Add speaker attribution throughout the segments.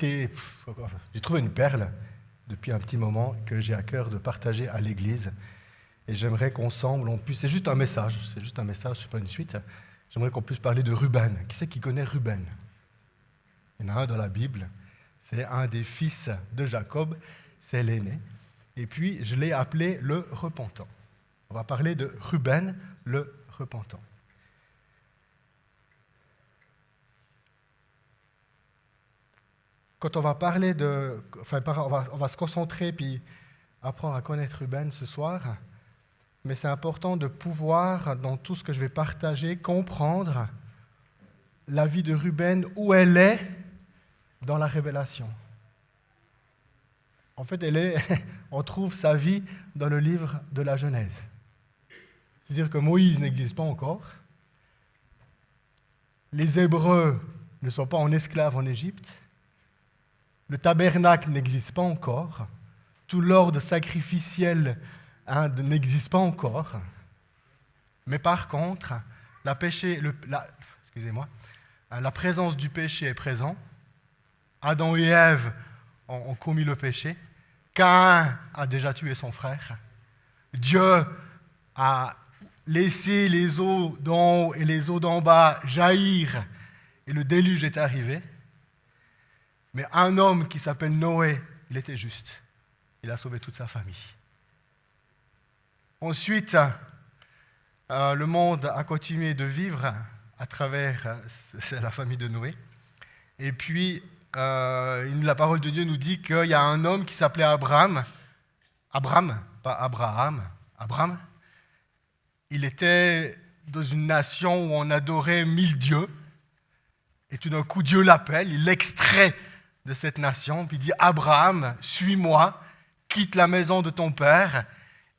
Speaker 1: j'ai trouvé une perle depuis un petit moment que j'ai à cœur de partager à l'Église. Et j'aimerais qu'ensemble, on puisse... C'est juste un message, c'est pas une suite. J'aimerais qu'on puisse parler de Ruben. Qui c'est qui connaît Ruben? Il y en a un dans la Bible. C'est un des fils de Jacob, c'est l'aîné. Et puis, je l'ai appelé le repentant. On va parler de Ruben, le repentant. Quand on va parler de... on va se concentrer puis apprendre à connaître Ruben ce soir, mais c'est important de pouvoir, dans tout ce que je vais partager, comprendre la vie de Ruben, où elle est dans la Révélation. En fait, on trouve sa vie dans le livre de la Genèse. C'est-à-dire que Moïse n'existe pas encore. Les Hébreux ne sont pas en esclaves en Égypte. Le tabernacle n'existe pas encore. Tout l'ordre sacrificiel n'existe pas encore. Mais par contre, la présence du péché est présente. Adam et Ève ont commis le péché. Caïn a déjà tué son frère. Dieu a laissé les eaux d'en haut et les eaux d'en bas jaillir et le déluge est arrivé. Mais un homme qui s'appelle Noé, il était juste. Il a sauvé toute sa famille. Ensuite, le monde a continué de vivre à travers la famille de Noé. Et puis, la parole de Dieu nous dit qu'il y a un homme qui s'appelait Abraham, pas Abraham, Abraham. Il était dans une nation où on adorait 1000 dieux. Et tout d'un coup, Dieu l'appelle, il l'extrait de cette nation, puis il dit « Abraham, suis-moi, quitte la maison de ton père. »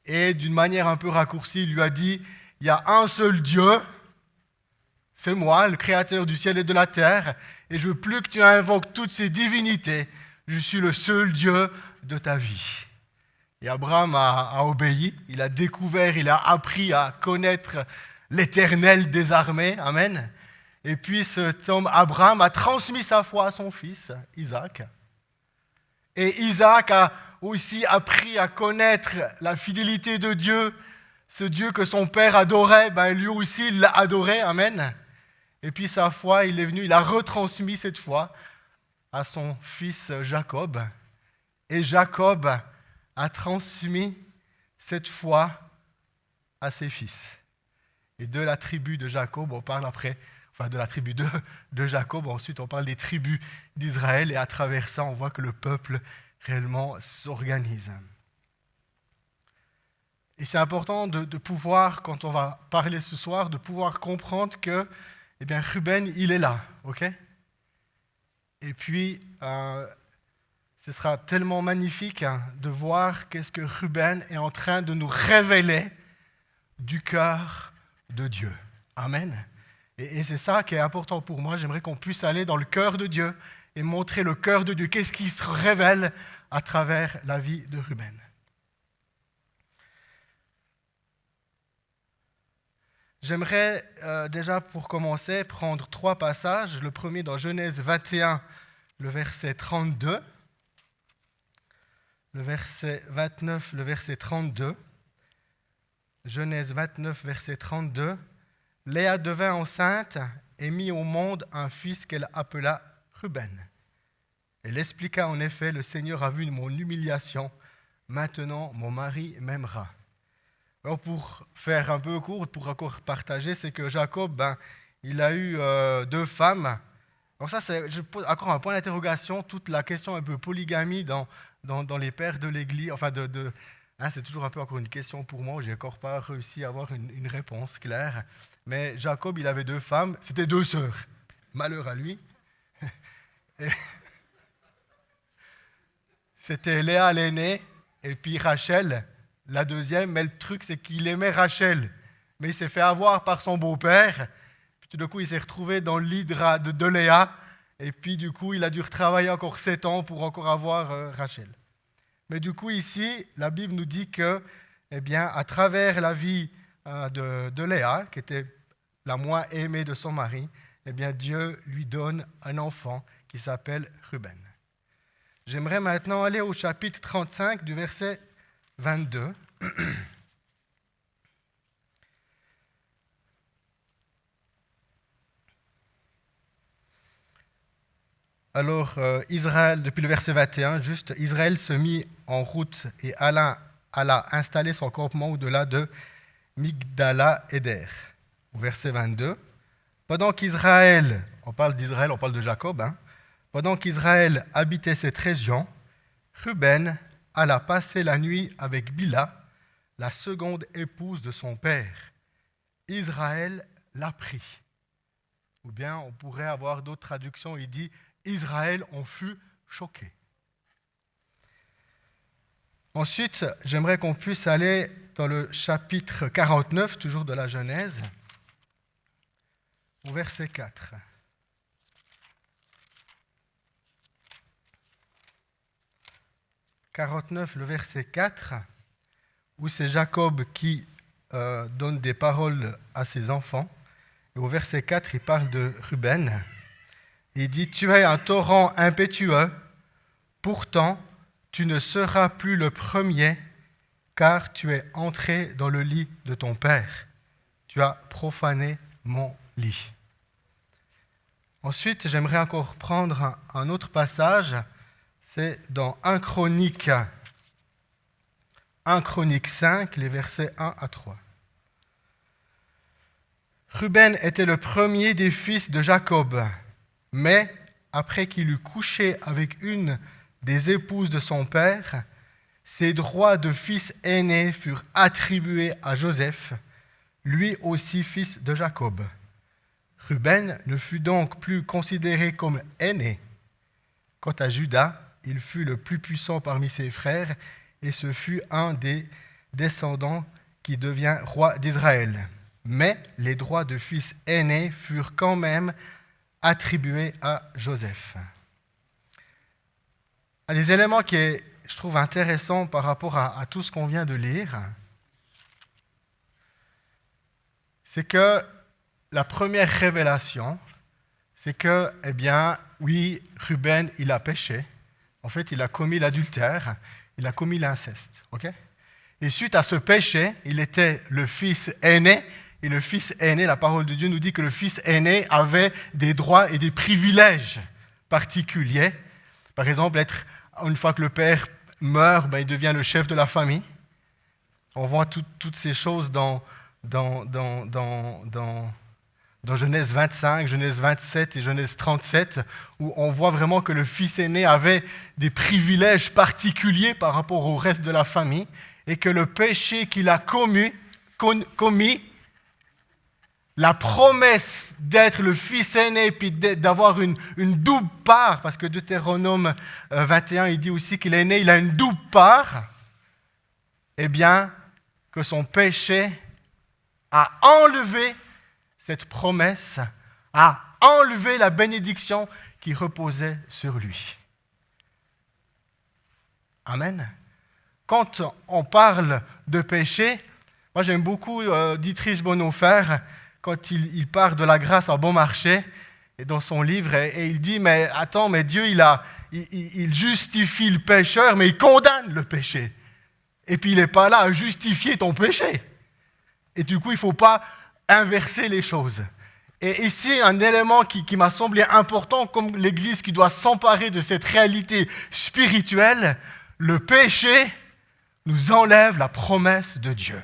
Speaker 1: Et d'une manière un peu raccourcie, il lui a dit « Il y a un seul Dieu, c'est moi, le créateur du ciel et de la terre, et je veux plus que tu invoques toutes ces divinités, je suis le seul Dieu de ta vie. » Et Abraham a obéi, il a découvert, il a appris à connaître l'Éternel des armées, amen. Et puis cet homme, Abraham, a transmis sa foi à son fils, Isaac. Et Isaac a aussi appris à connaître la fidélité de Dieu, ce Dieu que son père adorait, lui aussi il l'a adoré, amen. Et puis sa foi, il a retransmis cette foi à son fils Jacob. Et Jacob a transmis cette foi à ses fils. Et de la tribu de Jacob, on parle après, de la tribu de Jacob, ensuite on parle des tribus d'Israël, et à travers ça, on voit que le peuple réellement s'organise. Et c'est important de pouvoir, quand on va parler ce soir, de pouvoir comprendre que, Ruben, il est là, ok? Et puis, ce sera tellement magnifique de voir qu'est-ce que Ruben est en train de nous révéler du cœur de Dieu. Amen. Et c'est ça qui est important pour moi. J'aimerais qu'on puisse aller dans le cœur de Dieu et montrer le cœur de Dieu. Qu'est-ce qui se révèle à travers la vie de Ruben? J'aimerais déjà pour commencer prendre 3 passages. Le premier dans Genèse 21, le verset 32. Le verset 29, le verset 32. Genèse 29, verset 32. Léa devint enceinte et mit au monde un fils qu'elle appela Ruben. Elle expliqua en effet, le Seigneur a vu mon humiliation, maintenant mon mari m'aimera. Alors pour faire un peu court, pour encore partager, c'est que Jacob, il a eu 2 femmes. Alors ça, je pose encore un point d'interrogation, toute la question un peu polygamie dans les pères de l'Église, c'est toujours un peu encore une question pour moi, je n'ai encore pas réussi à avoir une réponse claire. Mais Jacob, il avait 2 femmes, c'était 2 sœurs. Malheur à lui. C'était Léa l'aînée et puis Rachel, la deuxième. Mais le truc, c'est qu'il aimait Rachel. Mais il s'est fait avoir par son beau-père. Puis tout d'un coup, il s'est retrouvé dans le lit de Léa. Et puis du coup, il a dû retravailler encore 7 ans pour encore avoir Rachel. Mais du coup, ici, la Bible nous dit que, à travers la vie de Léa, qui était la moins aimée de son mari, Dieu lui donne un enfant qui s'appelle Ruben. J'aimerais maintenant aller au chapitre 35 du verset 22. Alors, Israël, depuis le verset 21, juste, Israël se mit en route et alla installer son campement au-delà de Migdala-Éder. Au verset 22, pendant qu'Israël, on parle d'Israël, on parle de Jacob, pendant qu'Israël habitait cette région, Ruben alla passer la nuit avec Bila, la seconde épouse de son père. Israël l'a pris. Ou bien on pourrait avoir d'autres traductions, il dit Israël en fut choqué. Ensuite, j'aimerais qu'on puisse aller dans le chapitre 49, toujours de la Genèse, au verset 4. « 49, le verset 4, où c'est Jacob qui donne des paroles à ses enfants. Et au verset 4, il parle de Ruben. Il dit « Tu es un torrent impétueux, pourtant tu ne seras plus le premier, car tu es entré dans le lit de ton père. Tu as profané mon lit. » Ensuite, j'aimerais encore prendre un autre passage, c'est dans 1 Chronique 5, les versets 1 à 3. Ruben était le premier des fils de Jacob, mais après qu'il eut couché avec une des épouses de son père, ses droits de fils aîné furent attribués à Joseph, lui aussi fils de Jacob. Ruben ne fut donc plus considéré comme aîné. Quant à Juda, il fut le plus puissant parmi ses frères, et ce fut un des descendants qui devient roi d'Israël. Mais les droits de fils aîné furent quand même attribués à Joseph. Un des éléments qui est, je trouve, intéressant par rapport à tout ce qu'on vient de lire, c'est que la première révélation, c'est que, eh bien, oui, Ruben, il a péché. En fait, il a commis l'adultère, il a commis l'inceste. Okay? Et suite à ce péché, il était le fils aîné. Et le fils aîné, la parole de Dieu nous dit que le fils aîné avait des droits et des privilèges particuliers. Par exemple, une fois que le père meurt, il devient le chef de la famille. On voit toutes ces choses dans Genèse 25, Genèse 27 et Genèse 37, où on voit vraiment que le fils aîné avait des privilèges particuliers par rapport au reste de la famille, et que le péché qu'il a commis, la promesse d'être le fils aîné, puis d'avoir une double part, parce que Deutéronome 21, il dit aussi qu'il est né, il a une double part, eh bien, que son péché a enlevé cette promesse, a enlevé la bénédiction qui reposait sur lui. Amen. Quand on parle de péché, moi j'aime beaucoup Dietrich Bonhoeffer, quand il parle de la grâce à bon marché, et dans son livre, et il dit, mais attends, mais Dieu, il justifie le pécheur, mais il condamne le péché. Et puis il n'est pas là à justifier ton péché. Et du coup, il ne faut pas inverser les choses. Et ici, un élément qui m'a semblé important, comme l'Église qui doit s'emparer de cette réalité spirituelle, le péché nous enlève la promesse de Dieu.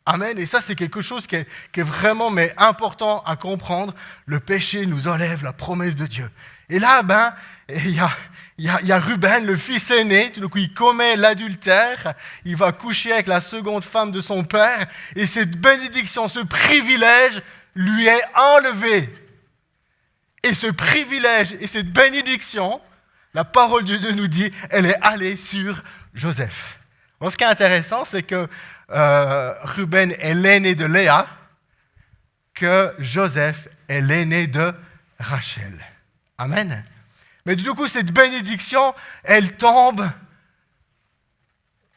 Speaker 1: Amen. Et ça, c'est quelque chose qui est vraiment important à comprendre. Le péché nous enlève la promesse de Dieu. Et là, il y a Ruben, le fils aîné, tout d'un coup, il commet l'adultère, il va coucher avec la seconde femme de son père, et cette bénédiction, ce privilège, lui est enlevé. Et ce privilège et cette bénédiction, la parole de Dieu nous dit, elle est allée sur Joseph. Bon, ce qui est intéressant, c'est que Ruben est l'aîné de Léa, que Joseph est l'aîné de Rachel. Amen. Mais du coup, cette bénédiction, elle tombe,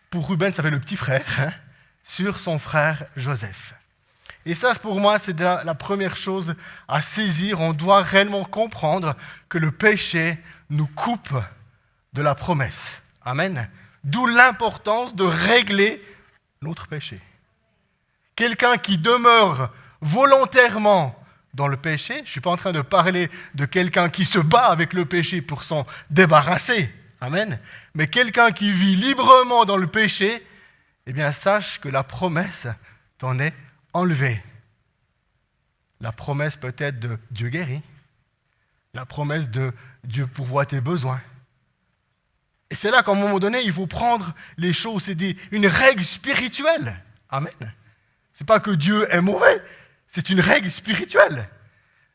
Speaker 1: pour Ruben, ça fait le petit frère, sur son frère Joseph. Et ça, pour moi, c'est la première chose à saisir. On doit réellement comprendre que le péché nous coupe de la promesse. Amen. D'où l'importance de régler notre péché. Quelqu'un qui demeure volontairement dans le péché, je ne suis pas en train de parler de quelqu'un qui se bat avec le péché pour s'en débarrasser. Amen. Mais quelqu'un qui vit librement dans le péché, eh bien, sache que la promesse t'en est enlevée. La promesse peut-être de Dieu guérit. La promesse de Dieu pourvoit tes besoins. Et c'est là qu'à un moment donné, il faut prendre les choses. C'est une règle spirituelle. Amen. Ce n'est pas que Dieu est mauvais, c'est une règle spirituelle.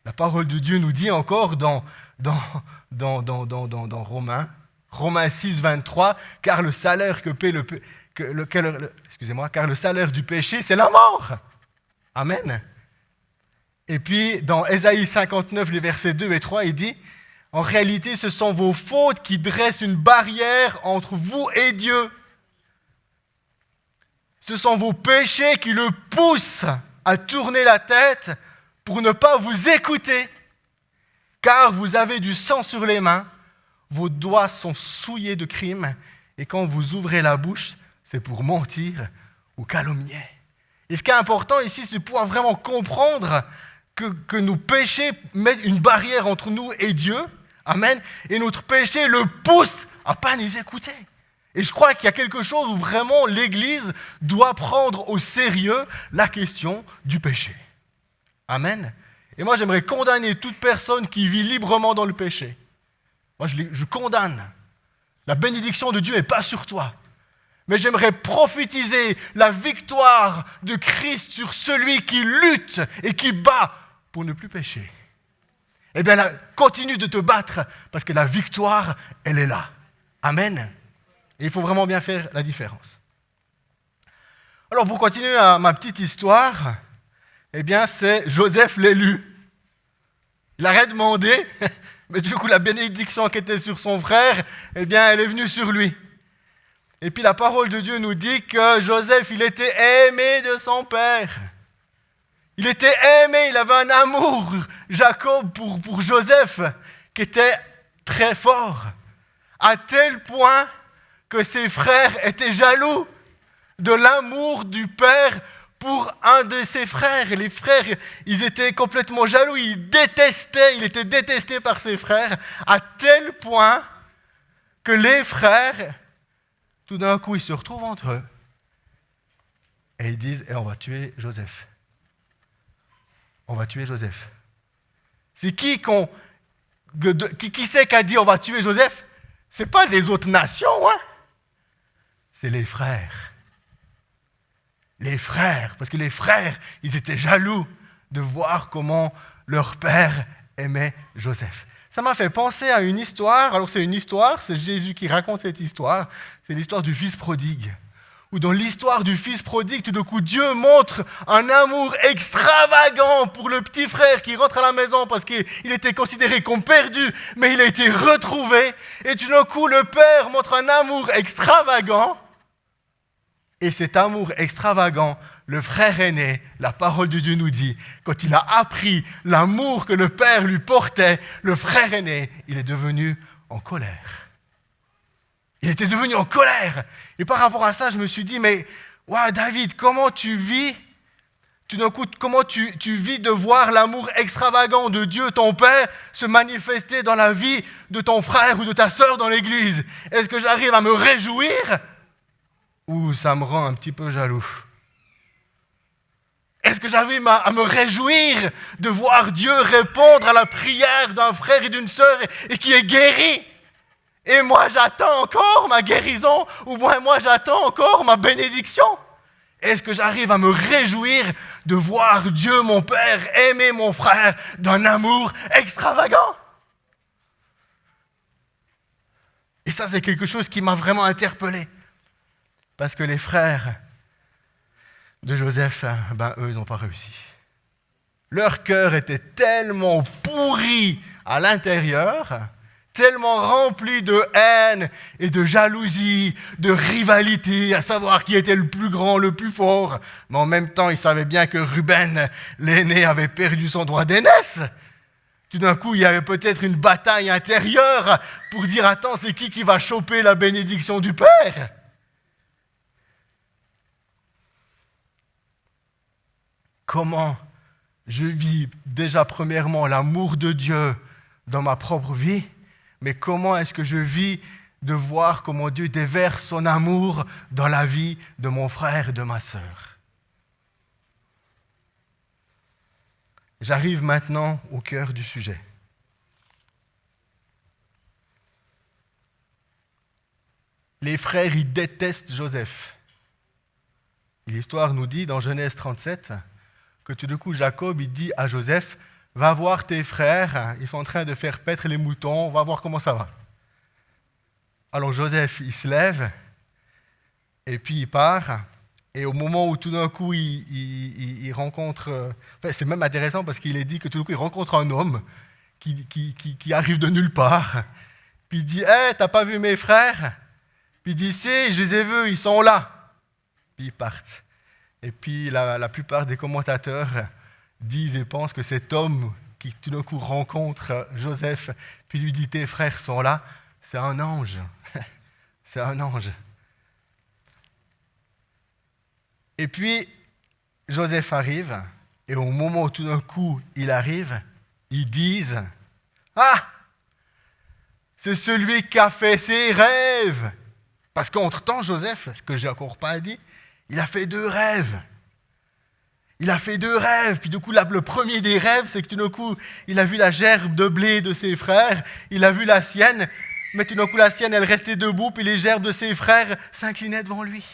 Speaker 1: La parole de Dieu nous dit encore dans Romains 6, 23, car le salaire car le salaire du péché, c'est la mort. Amen. Et puis, dans Ésaïe 59, les versets 2 et 3, il dit, en réalité, ce sont vos fautes qui dressent une barrière entre vous et Dieu. Ce sont vos péchés qui le poussent à tourner la tête pour ne pas vous écouter. Car vous avez du sang sur les mains, vos doigts sont souillés de crimes, et quand vous ouvrez la bouche, c'est pour mentir ou calomnier. Et ce qui est important ici, c'est de pouvoir vraiment comprendre que nos péchés mettent une barrière entre nous et Dieu. Amen. Et notre péché le pousse à ne pas nous écouter. Et je crois qu'il y a quelque chose où vraiment l'Église doit prendre au sérieux la question du péché. Amen. Et moi, j'aimerais condamner toute personne qui vit librement dans le péché. Moi, je condamne. La bénédiction de Dieu n'est pas sur toi. Mais j'aimerais prophétiser la victoire de Christ sur celui qui lutte et qui bat pour ne plus pécher. Eh bien, là, continue de te battre parce que la victoire, elle est là. Amen. Et il faut vraiment bien faire la différence. Alors, pour continuer ma petite histoire, eh bien, c'est Joseph l'élu. Il n'arrête de demander, mais du coup, la bénédiction qui était sur son frère, eh bien, elle est venue sur lui. Et puis, la parole de Dieu nous dit que Joseph, il était aimé de son père. Il était aimé, il avait un amour, Jacob, pour Joseph, qui était très fort. À tel point que ses frères étaient jaloux de l'amour du père pour un de ses frères. Et les frères, ils étaient complètement jaloux, il était détesté par ses frères, à tel point que les frères, tout d'un coup, ils se retrouvent entre eux et ils disent, on va tuer Joseph. On va tuer Joseph. C'est qui c'est qui a dit on va tuer Joseph? Ce n'est pas des autres nations, hein? C'est les frères. Les frères, parce que les frères, ils étaient jaloux de voir comment leur père aimait Joseph. Ça m'a fait penser à une histoire. Alors c'est une histoire, c'est Jésus qui raconte cette histoire. C'est l'histoire du fils prodigue. Où dans l'histoire du fils prodigue, tout d'un coup, Dieu montre un amour extravagant pour le petit frère qui rentre à la maison parce qu'il était considéré comme perdu, mais il a été retrouvé. Et tout d'un coup, le père montre un amour extravagant. Et cet amour extravagant, le frère aîné, la parole de Dieu nous dit, quand il a appris l'amour que le père lui portait, le frère aîné, il est devenu en colère. Il était devenu en colère. Et par rapport à ça, je me suis dit, mais David, comment tu vis? Tout d'un coup, comment tu vis de voir l'amour extravagant de Dieu, ton Père, se manifester dans la vie de ton frère ou de ta sœur dans l'église? Est-ce que j'arrive à me réjouir? Ou ça me rend un petit peu jaloux? Est-ce que j'arrive à me réjouir de voir Dieu répondre à la prière d'un frère et d'une sœur et qui est guéri? Et moi, j'attends encore ma guérison, ou moi, j'attends encore ma bénédiction. Est-ce que j'arrive à me réjouir de voir Dieu, mon Père, aimer mon frère d'un amour extravagant? Et ça, c'est quelque chose qui m'a vraiment interpellé. Parce que les frères de Joseph, eux, ils n'ont pas réussi. Leur cœur était tellement pourri à l'intérieur, tellement rempli de haine et de jalousie, de rivalité, à savoir qui était le plus grand, le plus fort. Mais en même temps, il savait bien que Ruben, l'aîné, avait perdu son droit d'aînesse. Tout d'un coup, il y avait peut-être une bataille intérieure pour dire « Attends, c'est qui va choper la bénédiction du Père ?» Comment je vis déjà premièrement l'amour de Dieu dans ma propre vie, mais comment est-ce que je vis de voir comment Dieu déverse son amour dans la vie de mon frère et de ma sœur. J'arrive maintenant au cœur du sujet. Les frères, ils détestent Joseph. L'histoire nous dit dans Genèse 37 que tout d'un coup, Jacob, il dit à Joseph, « Va voir tes frères, ils sont en train de faire paître les moutons, on va voir comment ça va. » Alors Joseph, il se lève, et puis il part, et au moment où tout d'un coup, il rencontre... Enfin, c'est même intéressant parce qu'il est dit que tout d'un coup, il rencontre un homme qui arrive de nulle part, puis il dit, « Hey, t'as pas vu mes frères ?» Puis il dit, « Si, je les ai vus, ils sont là. » Puis ils partent. Et puis la plupart des commentateurs disent et pensent que cet homme qui tout d'un coup rencontre Joseph, puis lui dit « Tes frères sont là », c'est un ange. C'est un ange. Et puis, Joseph arrive, et au moment où tout d'un coup il arrive, ils disent « Ah, c'est celui qui a fait ses rêves !» Parce qu'entre-temps, Joseph, ce que j'ai encore pas dit, il a fait 2 rêves. Il a fait 2 rêves. Puis du coup, le premier des rêves, c'est que tout d'un coup, il a vu la gerbe de blé de ses frères. Il a vu la sienne. Mais tout d'un coup, la sienne, elle restait debout. Puis les gerbes de ses frères s'inclinaient devant lui.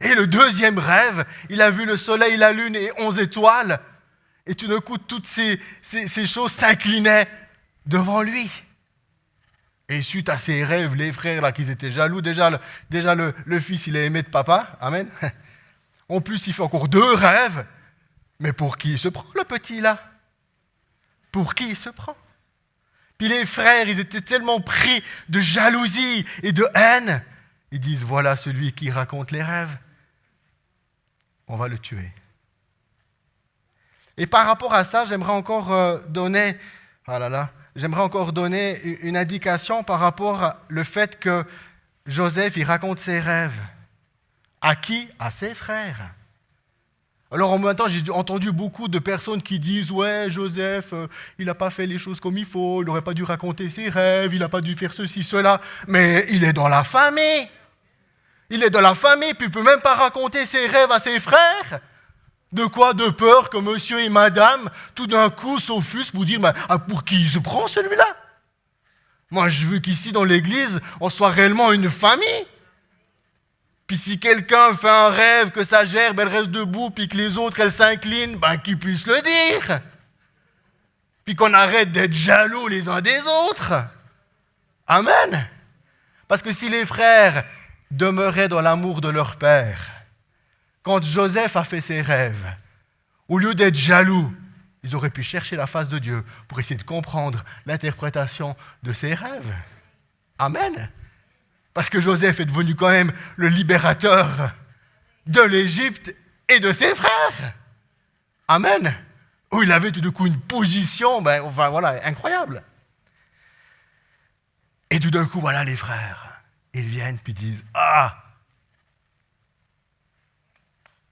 Speaker 1: Et le deuxième rêve, il a vu le soleil, la lune et 11 étoiles. Et tout d'un coup, toutes ces choses s'inclinaient devant lui. Et suite à ces rêves, les frères, là, qu'ils étaient jaloux, déjà le fils, il est aimé de papa. Amen. En plus, il fait encore 2 rêves. Mais pour qui il se prend, le petit, là? Pour qui il se prend? Puis les frères, ils étaient tellement pris de jalousie et de haine. Ils disent, voilà celui qui raconte les rêves. On va le tuer. Et par rapport à ça, j'aimerais encore donner... J'aimerais encore donner une indication par rapport au fait que Joseph, il raconte ses rêves. À qui? À ses frères. Alors en même temps, j'ai entendu beaucoup de personnes qui disent « Ouais, Joseph, il n'a pas fait les choses comme il faut, il n'aurait pas dû raconter ses rêves, il n'a pas dû faire ceci, cela. » Mais il est dans la famille. Il est dans la famille, puis il ne peut même pas raconter ses rêves à ses frères. De quoi? De peur que monsieur et madame, tout d'un coup, s'offusquent pour dire « Pour qui il se prend celui-là ?» Moi, je veux qu'ici, dans l'église, on soit réellement une famille. Puis si quelqu'un fait un rêve, que sa gerbe, elle reste debout, puis que les autres, elles s'inclinent, qu'il puisse le dire. Puis qu'on arrête d'être jaloux les uns des autres. Amen. Parce que si les frères demeuraient dans l'amour de leur père, quand Joseph a fait ses rêves, au lieu d'être jaloux, ils auraient pu chercher la face de Dieu pour essayer de comprendre l'interprétation de ses rêves. Amen. Parce que Joseph est devenu quand même le libérateur de l'Égypte et de ses frères. Amen. Où il avait tout d'un coup une position, incroyable. Et tout d'un coup, voilà les frères. Ils viennent puis disent, « Ah,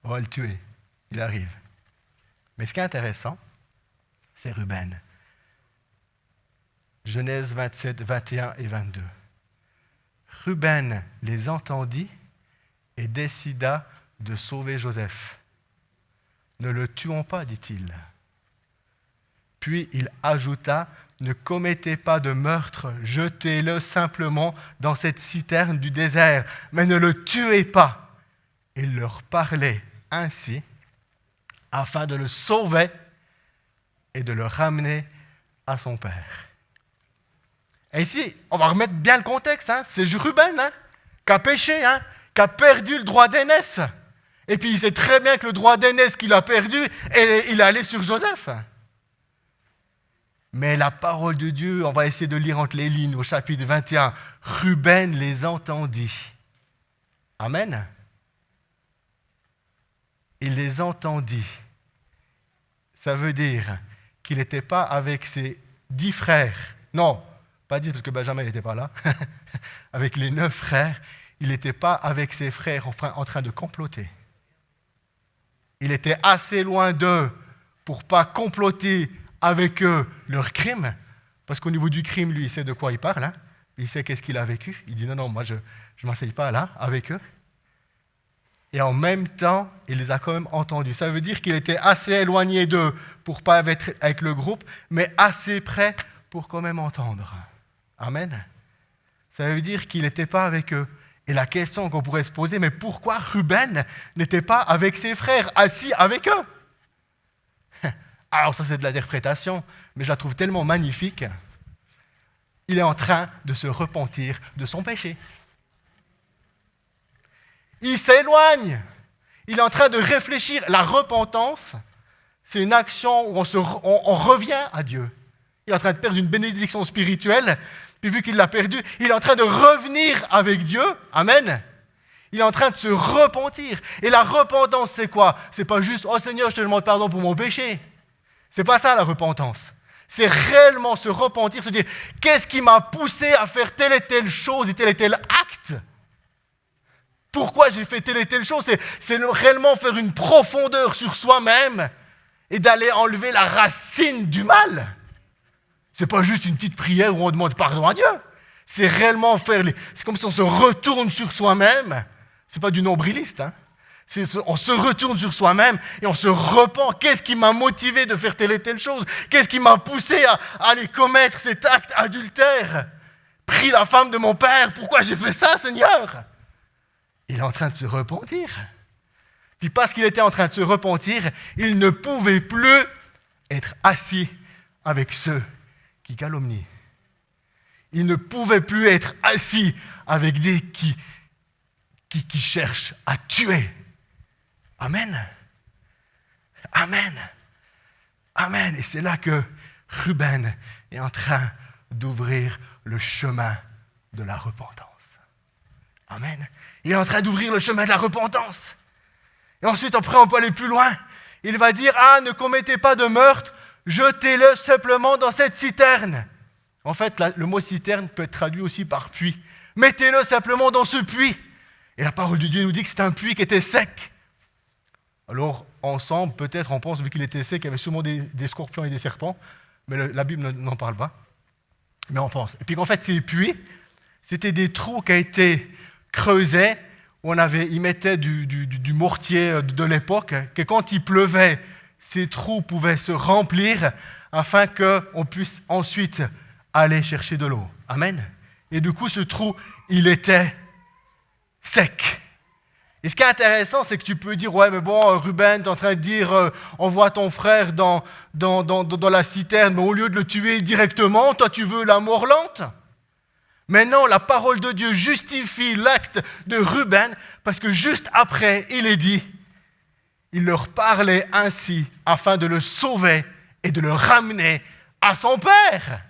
Speaker 1: on va le tuer. » Il arrive. Mais ce qui est intéressant, c'est Ruben. Genèse 27, 21 et 22. Ruben les entendit et décida de sauver Joseph. « Ne le tuons pas, dit-il. » Puis il ajouta, « Ne commettez pas de meurtre, jetez-le simplement dans cette citerne du désert, mais ne le tuez pas. » Il leur parlait ainsi afin de le sauver et de le ramener à son père. Et ici, on va remettre bien le contexte. C'est Ruben qui a péché, qui a perdu le droit d'aînesse. Et puis il sait très bien que le droit d'aînesse qu'il a perdu, et il est allé sur Joseph. Mais la parole de Dieu, on va essayer de lire entre les lignes au chapitre 21. Ruben les entendit. Amen. Il les entendit. Ça veut dire qu'il n'était pas avec ses 10 frères. Non, pas 10 parce que Benjamin n'était pas là. Avec les 9 frères, il n'était pas avec ses frères en train de comploter. Il était assez loin d'eux pour ne pas comploter avec eux leur crime. Parce qu'au niveau du crime, lui, il sait de quoi il parle. Hein. Il sait qu'est-ce qu'il a vécu. Il dit non, moi je ne m'asseye pas là avec eux. Et en même temps, il les a quand même entendus. Ça veut dire qu'il était assez éloigné d'eux pour ne pas être avec le groupe, mais assez près pour quand même entendre. Amen. Ça veut dire qu'il n'était pas avec eux. Et la question qu'on pourrait se poser, mais pourquoi Ruben n'était pas avec ses frères, assis avec eux? Alors ça c'est de l'interprétation, mais je la trouve tellement magnifique. Il est en train de se repentir de son péché. Il s'éloigne. Il est en train de réfléchir. La repentance, c'est une action où on revient à Dieu. Il est en train de perdre une bénédiction spirituelle, puis vu qu'il l'a perdue, il est en train de revenir avec Dieu. Amen. Il est en train de se repentir. Et la repentance, c'est quoi? C'est pas juste « Oh Seigneur, je te demande pardon pour mon péché ». C'est pas ça la repentance. C'est réellement se repentir, se dire « Qu'est-ce qui m'a poussé à faire telle et telle chose et tel acte ?» Pourquoi j'ai fait telle et telle chose? C'est réellement faire une profondeur sur soi-même et d'aller enlever la racine du mal. C'est pas juste une petite prière où on demande pardon à Dieu. C'est réellement c'est comme si on se retourne sur soi-même. C'est pas du nombriliste. Hein. On se retourne sur soi-même et on se repent. Qu'est-ce qui m'a motivé de faire telle et telle chose? Qu'est-ce qui m'a poussé à aller commettre cet acte adultère? Pris la femme de mon père, pourquoi j'ai fait ça, Seigneur? Il est en train de se repentir. Puis parce qu'il était en train de se repentir, il ne pouvait plus être assis avec ceux qui calomnient. Il ne pouvait plus être assis avec des qui cherchent à tuer. Amen. Amen. Amen. Et c'est là que Ruben est en train d'ouvrir le chemin de la repentance. Amen. Il est en train d'ouvrir le chemin de la repentance. Et ensuite, après, on peut aller plus loin. Il va dire, ne commettez pas de meurtre, jetez-le simplement dans cette citerne. En fait, le mot citerne peut être traduit aussi par puits. Mettez-le simplement dans ce puits. Et la parole de Dieu nous dit que c'est un puits qui était sec. Alors, ensemble, peut-être, on pense, vu qu'il était sec, il y avait sûrement des scorpions et des serpents, mais la Bible n'en parle pas. Mais on pense. Et puis qu'en fait, ces puits, c'était des trous qui étaient creusés, où ils mettaient du mortier de l'époque, que quand il pleuvait, ces trous pouvaient se remplir afin qu'on puisse ensuite aller chercher de l'eau. Amen. Et du coup, ce trou, il était sec. Et ce qui est intéressant, c'est que tu peux dire, ouais, mais bon, Ruben, tu es en train de dire, envoie ton frère dans la citerne, mais au lieu de le tuer directement, toi, tu veux la mort lente. Mais non, la parole de Dieu justifie l'acte de Ruben, parce que juste après, il est dit, il leur parlait ainsi afin de le sauver et de le ramener à son père.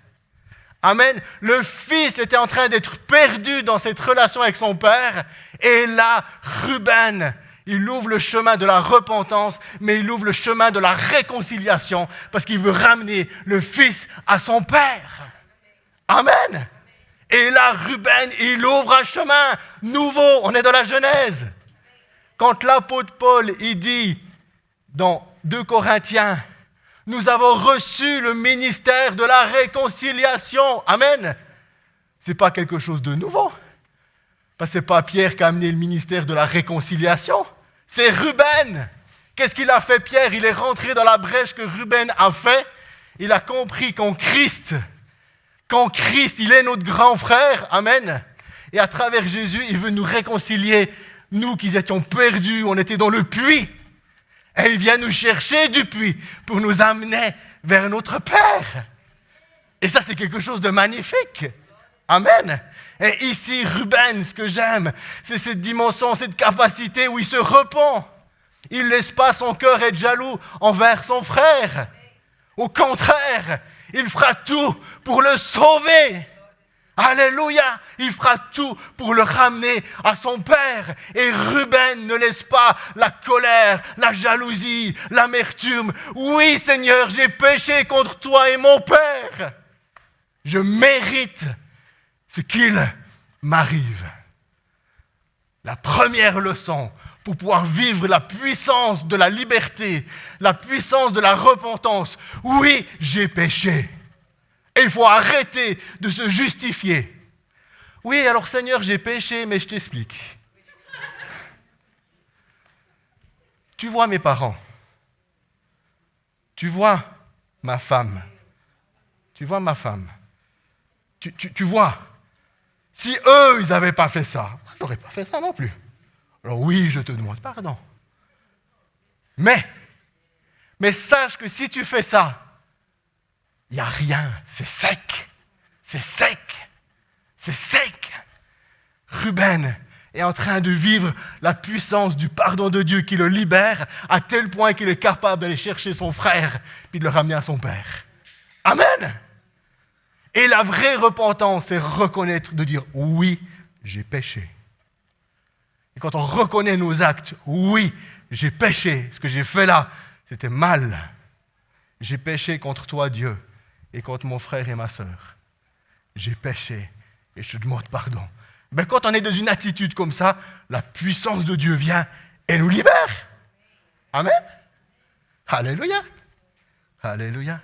Speaker 1: Amen. Le fils était en train d'être perdu dans cette relation avec son père. Et là, Ruben, il ouvre le chemin de la repentance, mais il ouvre le chemin de la réconciliation parce qu'il veut ramener le fils à son père. Amen. Et là, Ruben, il ouvre un chemin nouveau. On est dans la Genèse. Quand l'apôtre Paul, il dit dans 2 Corinthiens, nous avons reçu le ministère de la réconciliation. Amen. Ce n'est pas quelque chose de nouveau. Parce que ce n'est pas Pierre qui a amené le ministère de la réconciliation. C'est Ruben. Qu'est-ce qu'il a fait, Pierre? Il est rentré dans la brèche que Ruben a fait. Il a compris qu'en Christ, il est notre grand frère. Amen. Et à travers Jésus, il veut nous réconcilier. Nous qui étions perdus, on était dans le puits. Et il vient nous chercher du puits pour nous amener vers notre Père. Et ça, c'est quelque chose de magnifique. Amen. Et ici, Ruben, ce que j'aime, c'est cette dimension, cette capacité où il se repent. Il ne laisse pas son cœur être jaloux envers son frère. Au contraire, Il fera tout pour le sauver. Alléluia. Il fera tout pour le ramener à son père. Et Ruben ne laisse pas la colère, la jalousie, l'amertume. Oui, Seigneur, j'ai péché contre toi et mon père. Je mérite ce qu'il m'arrive. La première leçon pour pouvoir vivre la puissance de la liberté, la puissance de la repentance. Oui, j'ai péché. Et il faut arrêter de se justifier. Oui, alors Seigneur, j'ai péché, mais je t'explique. Tu vois mes parents. Tu vois ma femme. Tu vois ma femme. Tu vois. Si eux, ils n'avaient pas fait ça, moi, je n'aurais pas fait ça non plus. Alors oui, je te demande pardon. Mais sache que si tu fais ça, il n'y a rien, c'est sec. C'est sec. C'est sec. Ruben est en train de vivre la puissance du pardon de Dieu qui le libère à tel point qu'il est capable d'aller chercher son frère puis de le ramener à son père. Amen. Et la vraie repentance, c'est reconnaître, de dire oui, j'ai péché. Et quand on reconnaît nos actes, oui, j'ai péché. Ce que j'ai fait là, c'était mal. J'ai péché contre toi, Dieu, et contre mon frère et ma sœur. J'ai péché et je te demande pardon. Mais quand on est dans une attitude comme ça, la puissance de Dieu vient et nous libère. Amen. Alléluia. Alléluia.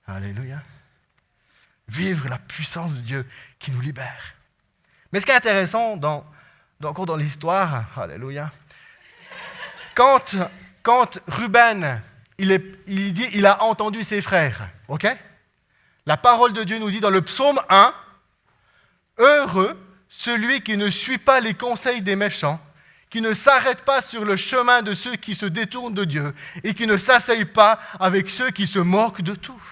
Speaker 1: Alléluia. Vivre la puissance de Dieu qui nous libère. Mais ce qui est intéressant encore dans l'histoire, alléluia, quand Ruben, il a entendu ses frères, ok? La parole de Dieu nous dit dans le psaume 1, « Heureux celui qui ne suit pas les conseils des méchants, qui ne s'arrête pas sur le chemin de ceux qui se détournent de Dieu et qui ne s'asseye pas avec ceux qui se moquent de tout. »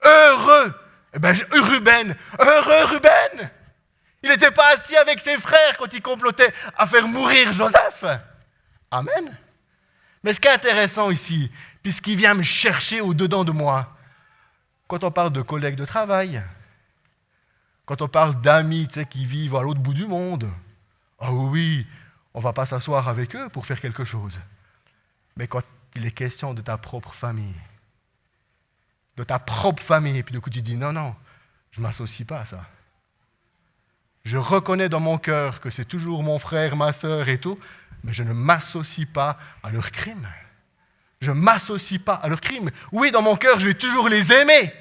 Speaker 1: Heureux! Eh bien, Ruben, heureux Ruben! Il n'était pas assis avec ses frères quand il complotait à faire mourir Joseph. Amen. Mais ce qui est intéressant ici, puisqu'il vient me chercher au-dedans de moi, quand on parle de collègues de travail, quand on parle d'amis qui vivent à l'autre bout du monde, ah oui, on ne va pas s'asseoir avec eux pour faire quelque chose. Mais quand il est question de ta propre famille, et puis du coup tu dis non, je ne m'associe pas à ça. Je reconnais dans mon cœur que c'est toujours mon frère, ma sœur et tout, mais je ne m'associe pas à leurs crimes. Je ne m'associe pas à leurs crimes. Oui, dans mon cœur, je vais toujours les aimer,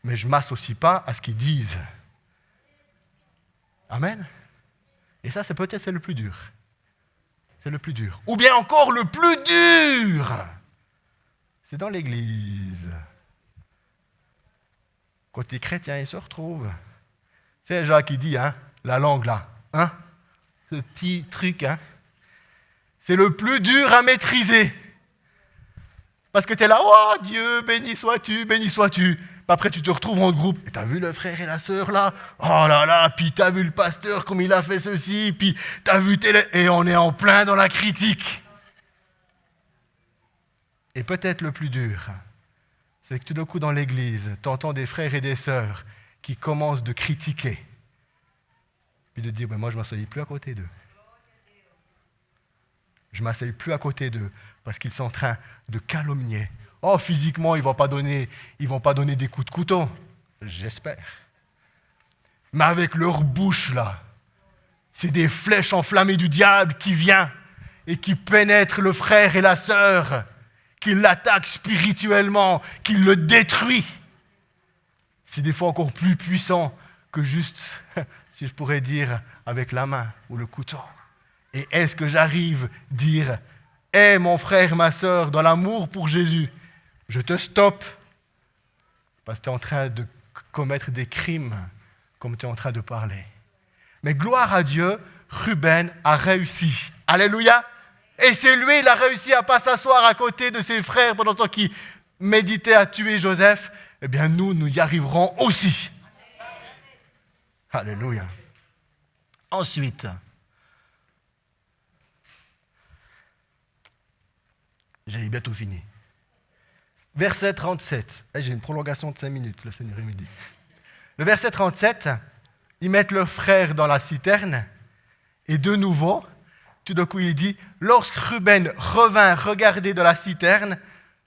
Speaker 1: mais je ne m'associe pas à ce qu'ils disent. Amen. Et ça, c'est le plus dur. C'est le plus dur. Ou bien encore le plus dur, c'est dans l'église. Quand les chrétiens ils se retrouvent, c'est Jacques qui dit, la langue là, ce petit truc, c'est le plus dur à maîtriser. Parce que tu es là, oh Dieu, béni sois-tu. Puis après tu te retrouves en groupe, et tu as vu le frère et la sœur là, oh là là, puis tu as vu le pasteur comme il a fait ceci, puis tu as vu et on est en plein dans la critique. Et peut-être le plus dur, c'est que tout d'un coup dans l'église, tu entends des frères et des sœurs qui commencent de critiquer, puis de dire, moi je ne m'asseye plus à côté d'eux. Je ne m'asseye plus à côté d'eux parce qu'ils sont en train de calomnier. Oh, physiquement, ils ne vont pas donner des coups de couteau. J'espère. Mais avec leur bouche, là, c'est des flèches enflammées du diable qui viennent et qui pénètrent le frère et la sœur, qui l'attaquent spirituellement, qui le détruisent. C'est des fois encore plus puissant que juste, si je pourrais dire, avec la main ou le couteau. Et est-ce que j'arrive à dire, mon frère, ma sœur, dans l'amour pour Jésus, je te stoppe parce que tu es en train de commettre des crimes comme tu es en train de parler. Mais gloire à Dieu, Ruben a réussi. Alléluia. Et c'est lui, il a réussi à ne pas s'asseoir à côté de ses frères pendant ce temps qu'ils méditaient à tuer Joseph. Eh bien, nous y arriverons aussi. Alléluia. Ensuite, j'ai bientôt fini. verset 37. J'ai une prolongation de 5 minutes, le Seigneur me dit. Le verset 37, ils mettent leur frère dans la citerne, et de nouveau, tout d'un coup il dit, lorsque Ruben revint regarder dans la citerne,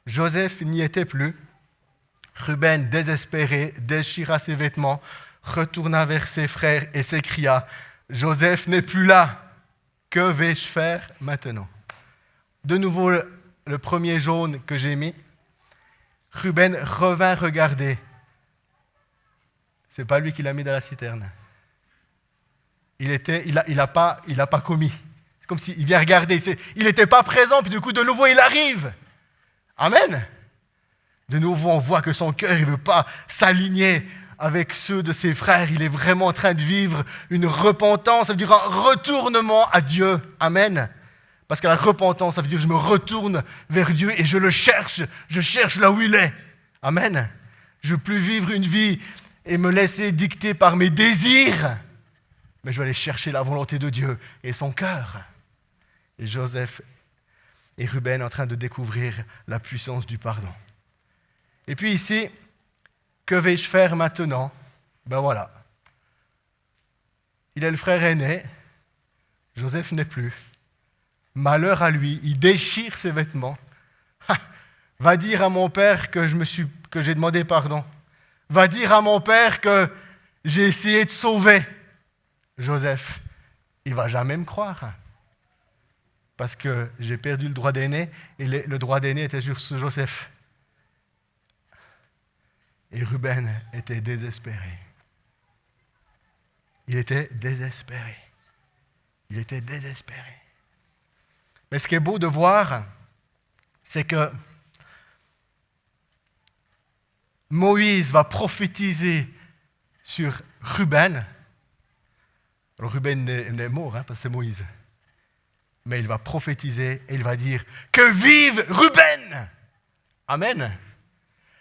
Speaker 1: Joseph n'y était plus. Ruben, désespéré, déchira ses vêtements, retourna vers ses frères et s'écria, Joseph n'est plus là, que vais-je faire maintenant? De nouveau, le premier jaune que j'ai mis, Ruben revint regarder. Ce n'est pas lui qui l'a mis dans la citerne. Il n'a pas commis. C'est comme s'il vient regarder. Il n'était pas présent, puis du coup, de nouveau, il arrive. Amen. De nouveau, on voit que son cœur, il ne veut pas s'aligner avec ceux de ses frères. Il est vraiment en train de vivre une repentance, ça veut dire un retournement à Dieu. Amen. Parce que la repentance, ça veut dire que je me retourne vers Dieu et je le cherche. Je cherche là où il est. Amen. Je ne veux plus vivre une vie et me laisser dicter par mes désirs. Mais je vais aller chercher la volonté de Dieu et son cœur. Et Joseph et Ruben en train de découvrir la puissance du pardon. Et puis ici, que vais-je faire maintenant? Ben voilà. Il est le frère aîné. Joseph n'est plus. Malheur à lui, il déchire ses vêtements. Va dire à mon père que j'ai demandé pardon. Va dire à mon père que j'ai essayé de sauver Joseph. Il ne va jamais me croire. Parce que j'ai perdu le droit d'aîné et le droit d'aîné était sur Joseph. Et Ruben était désespéré. Il était désespéré. Il était désespéré. Mais ce qui est beau de voir, c'est que Moïse va prophétiser sur Ruben. Alors Ruben est mort, parce que c'est Moïse. Mais il va prophétiser et il va dire « Que vive Ruben !» Amen.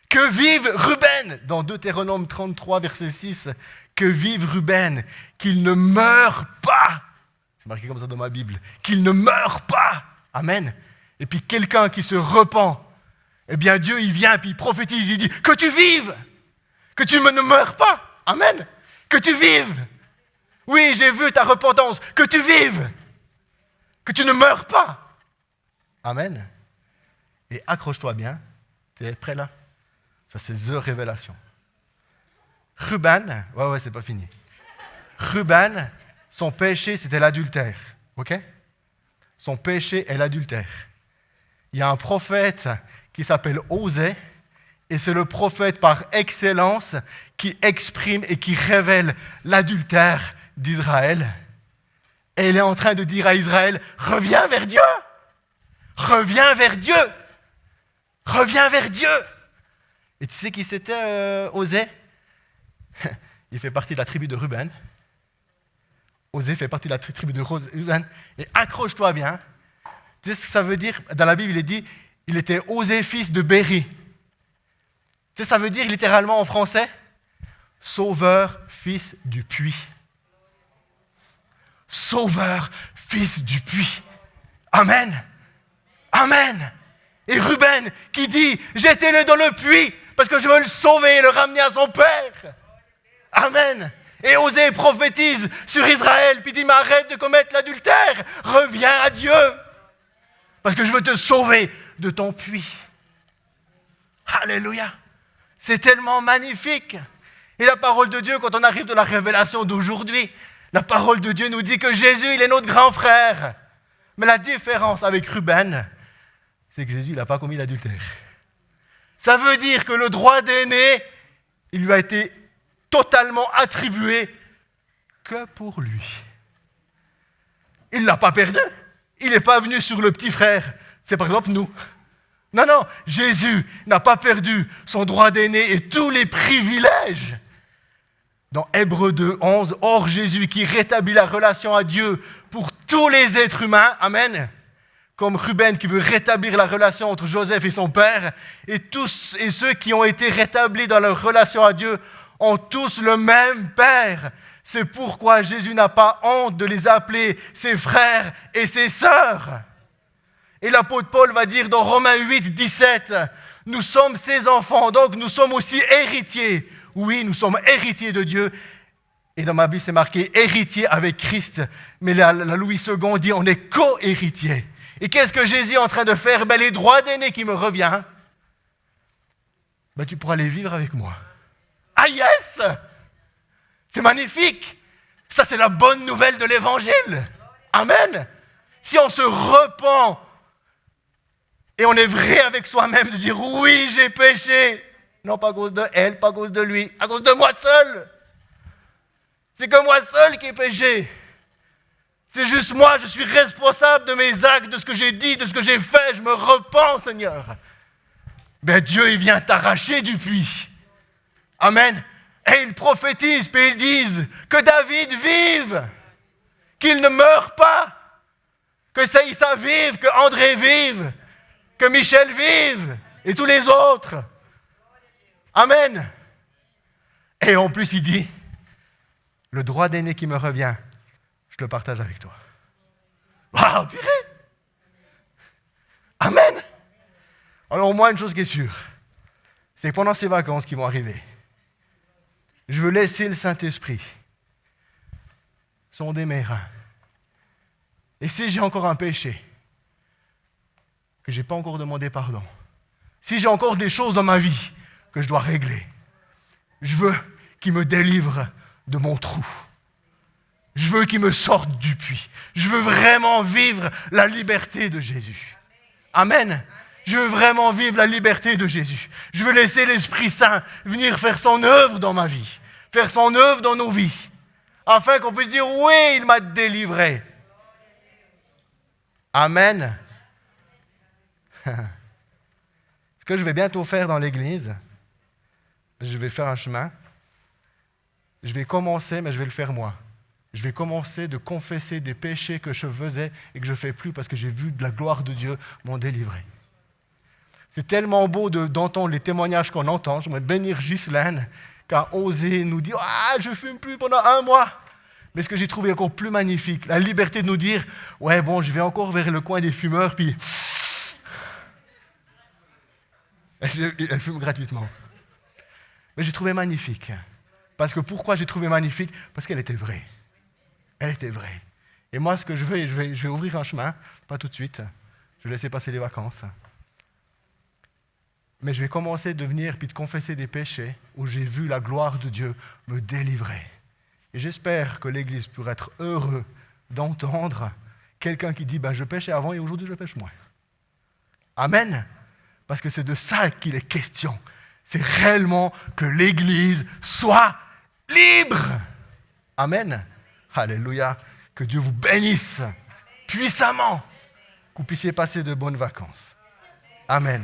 Speaker 1: Que vive Ruben! Dans Deutéronome 33, verset 6, « Que vive Ruben, qu'il ne meure pas !» C'est marqué comme ça dans ma Bible. « Qu'il ne meure pas !» Amen. Et puis quelqu'un qui se repent, eh bien Dieu, il vient et puis il prophétise, il dit « Que tu vives! Que tu ne meurs pas! Amen. Que tu vives! Oui, j'ai vu ta repentance. Que tu vives! Que tu ne meurs pas! Amen. Et accroche-toi bien. Tu es prêt là? Ça, c'est The Révélation. Ruben, c'est pas fini. Ruben, son péché, c'était l'adultère. OK? Son péché est l'adultère. Il y a un prophète qui s'appelle Osée, et c'est le prophète par excellence qui exprime et qui révèle l'adultère d'Israël. Et il est en train de dire à Israël, reviens vers Dieu! Reviens vers Dieu! Reviens vers Dieu! Et tu sais qui c'était Osée? Il fait partie de la tribu de Ruben. Osée fait partie de la tribu de Ruben. Et accroche-toi bien. Tu sais ce que ça veut dire? Dans la Bible, il est dit, il était Osée, fils de Béri. Tu sais, ça veut dire littéralement en français, sauveur, fils du puits. Sauveur, fils du puits. Amen. Amen. Et Ruben qui dit, jetez-le dans le puits parce que je veux le sauver et le ramener à son père. Amen. Et Osée prophétise sur Israël, puis dit, mais arrête de commettre l'adultère, reviens à Dieu, parce que je veux te sauver de ton puits. Alléluia. C'est tellement magnifique. Et la parole de Dieu, quand on arrive de la révélation d'aujourd'hui, la parole de Dieu nous dit que Jésus, il est notre grand frère. Mais la différence avec Ruben, c'est que Jésus, il n'a pas commis l'adultère. Ça veut dire que le droit d'aîné, il lui a été totalement attribué que pour lui. Il ne l'a pas perdu. Il n'est pas venu sur le petit frère. C'est par exemple nous. Non, Jésus n'a pas perdu son droit d'aîné et tous les privilèges. Dans Hébreux 2, 11, or Jésus qui rétablit la relation à Dieu pour tous les êtres humains, amen, comme Ruben qui veut rétablir la relation entre Joseph et son père, et tous et ceux qui ont été rétablis dans leur relation à Dieu ont tous le même Père. C'est pourquoi Jésus n'a pas honte de les appeler ses frères et ses sœurs. Et l'apôtre Paul va dire dans Romains 8, 17, « Nous sommes ses enfants, donc nous sommes aussi héritiers. Oui, nous sommes héritiers de Dieu. Et dans ma Bible, c'est marqué héritier avec Christ. Mais la Louis II dit on est co-héritiers. Et qu'est-ce que Jésus est en train de faire? Les droits d'aîné qui me reviennent, tu pourras les vivre avec moi. Ah yes! C'est magnifique! Ça, c'est la bonne nouvelle de l'Évangile. Amen! Si on se repent et on est vrai avec soi-même de dire oui, j'ai péché. Non, pas à cause de elle, pas à cause de lui, à cause de moi seul. C'est que moi seul qui ai péché. C'est juste moi, je suis responsable de mes actes, de ce que j'ai dit, de ce que j'ai fait. Je me repens, Seigneur. Dieu, il vient t'arracher du puits. Amen. Et ils prophétisent, puis ils disent que David vive, qu'il ne meure pas, que Saïssa vive, que André vive, que Michel vive, et tous les autres. Amen. Et en plus, il dit, le droit d'aîné qui me revient, je le partage avec toi. Waouh, purée! Amen. Alors moi, une chose qui est sûre, c'est que pendant ces vacances qui vont arriver, je veux laisser le Saint-Esprit sonder mes reins. Et si j'ai encore un péché, que je n'ai pas encore demandé pardon, si j'ai encore des choses dans ma vie que je dois régler, je veux qu'il me délivre de mon trou. Je veux qu'il me sorte du puits. Je veux vraiment vivre la liberté de Jésus. Amen. Je veux vraiment vivre la liberté de Jésus. Je veux laisser l'Esprit Saint venir faire son œuvre dans ma vie, faire son œuvre dans nos vies, afin qu'on puisse dire, oui, il m'a délivré. Amen. Ce que je vais bientôt faire dans l'église, je vais faire un chemin. Je vais commencer, mais je vais le faire moi. Je vais commencer de confesser des péchés que je faisais et que je ne fais plus parce que j'ai vu de la gloire de Dieu m'en délivrer. C'est tellement beau d'entendre les témoignages qu'on entend. Je voudrais bénir Ghislaine qui a osé nous dire « Ah, je ne fume plus pendant 1 mois ». Mais ce que j'ai trouvé encore plus magnifique, la liberté de nous dire « Ouais, bon, je vais encore vers le coin des fumeurs, puis... » Elle fume gratuitement. Mais j'ai trouvé magnifique. Parce que pourquoi j'ai trouvé magnifique? Parce qu'elle était vraie. Elle était vraie. Et moi, ce que je vais ouvrir un chemin, pas tout de suite. Je vais laisser passer les vacances. Mais je vais commencer de venir puis de confesser des péchés où j'ai vu la gloire de Dieu me délivrer. Et j'espère que l'Église pourra être heureux d'entendre quelqu'un qui dit je péchais avant et aujourd'hui je pêche moins. Amen. Parce que c'est de ça qu'il est question. C'est réellement que l'Église soit libre. Amen. Alléluia. Que Dieu vous bénisse puissamment. Que vous puissiez passer de bonnes vacances. Amen.